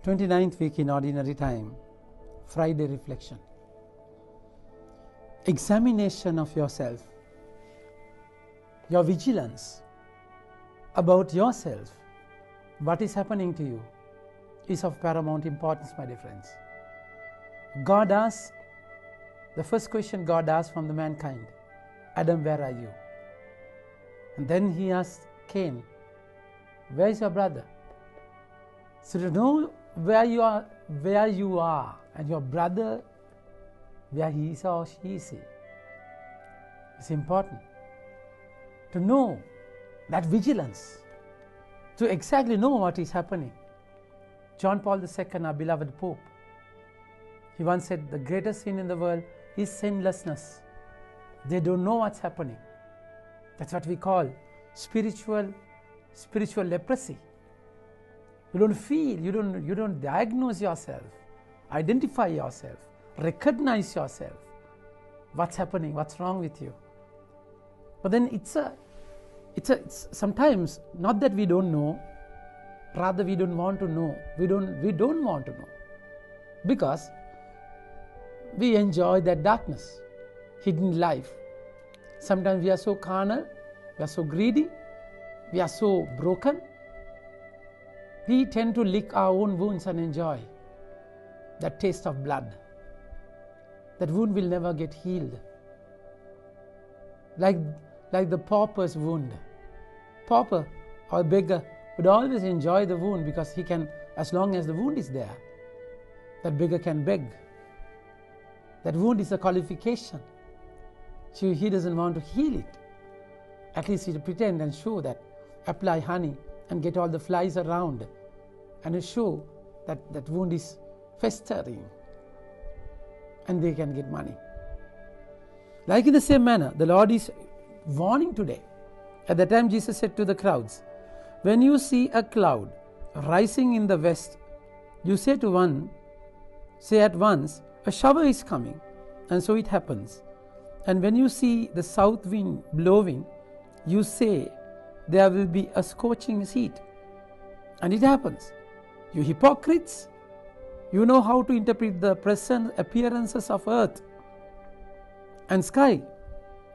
29th week in Ordinary Time, Friday Reflection. Examination of yourself, your vigilance about yourself, what is happening to you, is of paramount importance, my dear friends. God asks, the first question God asked from the mankind, Adam, where are you? And then he asked Cain, where is your brother? So to know where you are, and your brother, where he is or she is, it's important to know that vigilance, to exactly know what is happening. John Paul II, our beloved Pope, he once said, the greatest sin in the world is sinlessness. They don't know what's happening. That's what we call spiritual leprosy. You don't feel, you don't diagnose yourself, identify yourself, recognize yourself. What's happening? What's wrong with you? But then it's sometimes not that we don't know, rather we don't want to know. We don't want to know, because we enjoy that darkness, hidden life. Sometimes we are so carnal, we are so greedy, we are so broken. We tend to lick our own wounds and enjoy that taste of blood. That wound will never get healed. Like the pauper's wound. Pauper or beggar would always enjoy the wound because he can, as long as the wound is there, that beggar can beg. That wound is a qualification. So he doesn't want to heal it. At least he'll pretend and show that, apply honey and get all the flies around and show that that wound is festering, and they can get money. Like in the same manner, the Lord is warning today. At the time Jesus said to the crowds, when you see a cloud rising in the west, you say at once, a shower is coming, and so it happens. And when you see the south wind blowing, you say, there will be a scorching heat. And it happens. You hypocrites, you know how to interpret the present appearances of earth and sky,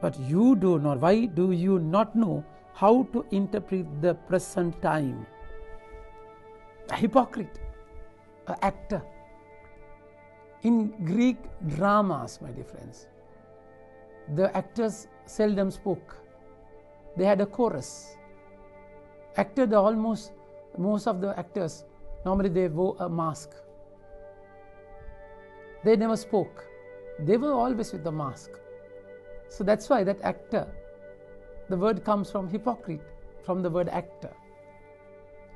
but you do not. Why do you not know how to interpret the present time? A hypocrite, an actor. In Greek dramas, my dear friends, the actors seldom spoke. They had a chorus. Most of the actors, normally they wore a mask. They never spoke. They were always with the mask. So that's why that actor, the word comes from hypocrite, from the word actor.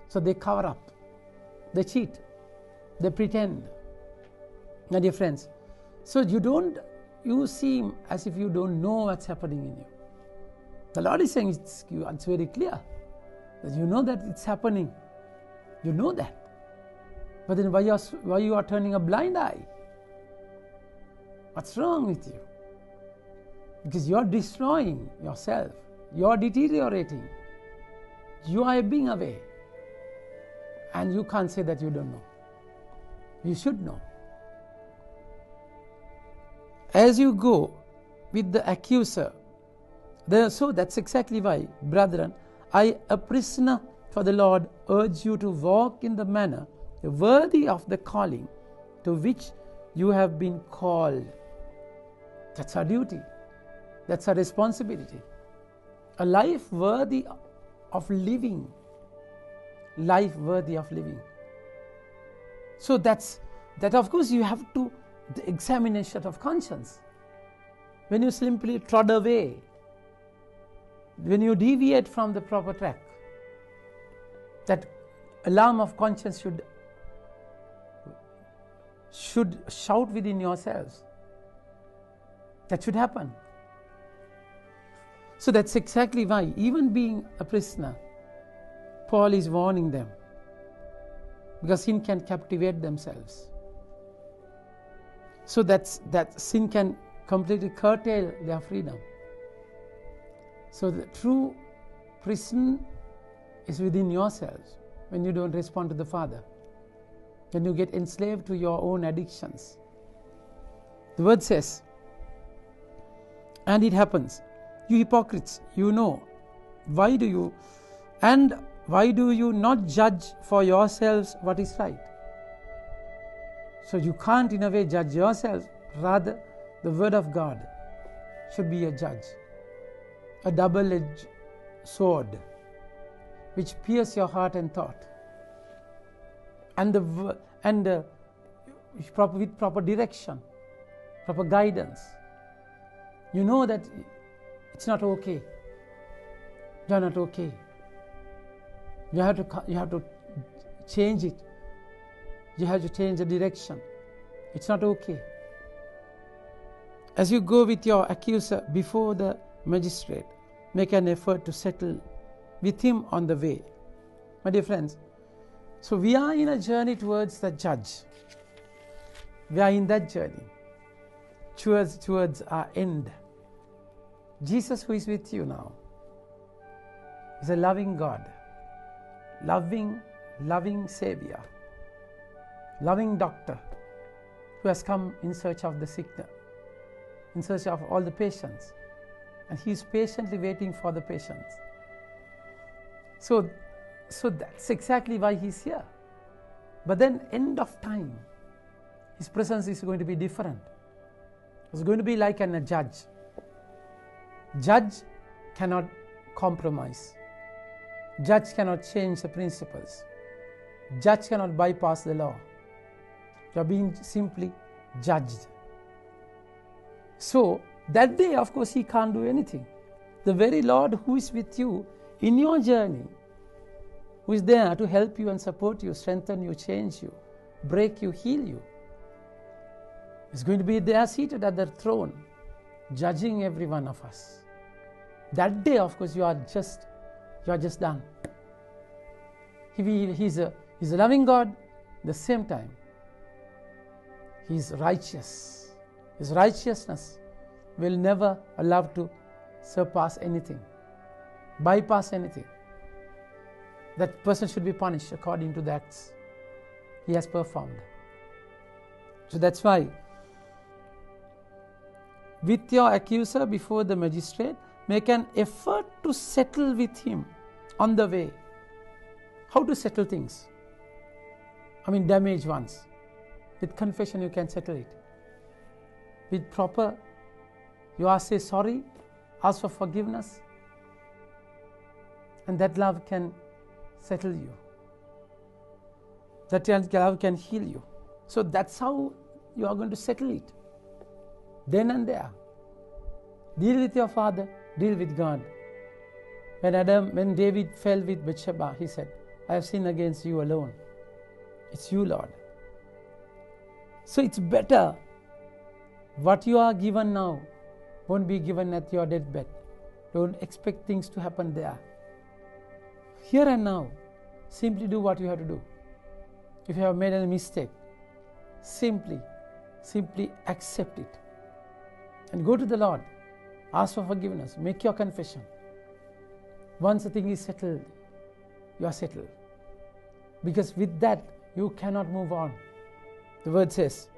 So they cover up, they cheat, they pretend. My dear friends, so you seem as if you don't know what's happening in you. The Lord is saying it's very clear that you know that it's happening. You know that. But then why you are turning a blind eye? What's wrong with you? Because you are destroying yourself. You are deteriorating. You are ebbing away. And you can't say that you don't know. You should know. As you go with the accuser, so that's exactly why, brethren, I, a prisoner for the Lord, urge you to walk in the manner worthy of the calling to which you have been called. That's our duty. That's our responsibility. A life worthy of living. Life worthy of living. So that of course you have to, the examination of conscience. When you simply trod away, when you deviate from the proper track, that alarm of conscience should shout within yourselves. That should happen. So that's exactly why, even being a prisoner, Paul is warning them, because sin can captivate themselves. So that sin can completely curtail their freedom. So the true prison is within yourselves when you don't respond to the Father. when you get enslaved to your own addictions. The word says, and it happens, you hypocrites, you know, why do you not judge for yourselves what is right? So you can't in a way judge yourself, rather the word of God should be a judge, a double-edged sword which pierces your heart and thought, with proper direction, proper guidance. You know that it's not okay. You're not okay. You have to change it. You have to change the direction. It's not okay. As you go with your accuser before the magistrate, make an effort to settle with him on the way. My dear friends, so we are in a journey towards the judge. We are in that journey towards our end. Jesus, who is with you now, is a loving God, loving Savior, loving doctor who has come in search of the sick, in search of all the patients, and he is patiently waiting for the patients. So that's exactly why he's here. But then, end of time, his presence is going to be different. It's going to be like a judge. Judge cannot compromise. Judge cannot change the principles. Judge cannot bypass the law. You are being simply judged. So that day, of course, he can't do anything. The very Lord who is with you in your journey, who is there to help you and support you, strengthen you, change you, break you, heal you, is going to be there seated at the throne, judging every one of us. That day, of course, you are just done. He's a loving God. At the same time, he is righteous. His righteousness will never allow to surpass anything, bypass anything. That person should be punished according to the acts he has performed. So that's why, with your accuser before the magistrate, make an effort to settle with him on the way. How to settle things? Damaged ones. With confession you can settle it. With proper, you say sorry, ask for forgiveness, and that love can settle you. That love can heal you. So that's how you are going to settle it. Then and there. Deal with your father, deal with God. When David fell with Bathsheba, he said, I have sinned against you alone. It's you, Lord. So it's better. What you are given now won't be given at your deathbed. Don't expect things to happen there. Here and now, simply do what you have to do. If you have made a mistake, simply accept it. And go to the Lord. Ask for forgiveness. Make your confession. Once the thing is settled, you are settled. Because with that, you cannot move on. The word says,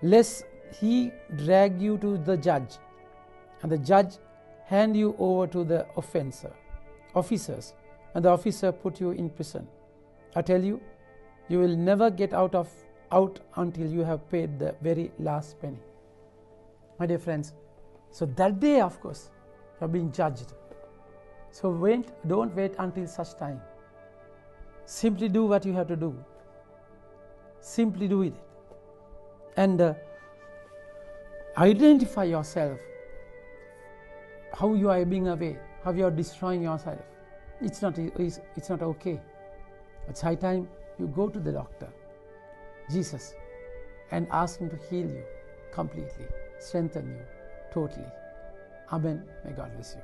lest he drag you to the judge, and the judge hand you over to the officers, and the officer put you in prison. I tell you, you will never get out until you have paid the very last penny. My dear friends, so that day, of course, you are being judged. So don't wait until such time. Simply do what you have to do. Simply do it. And identify yourself, how you are being away, how you are destroying yourself. It's not okay. It's high time you go to the doctor, Jesus, and ask him to heal you completely, strengthen you totally. Amen. May God bless you.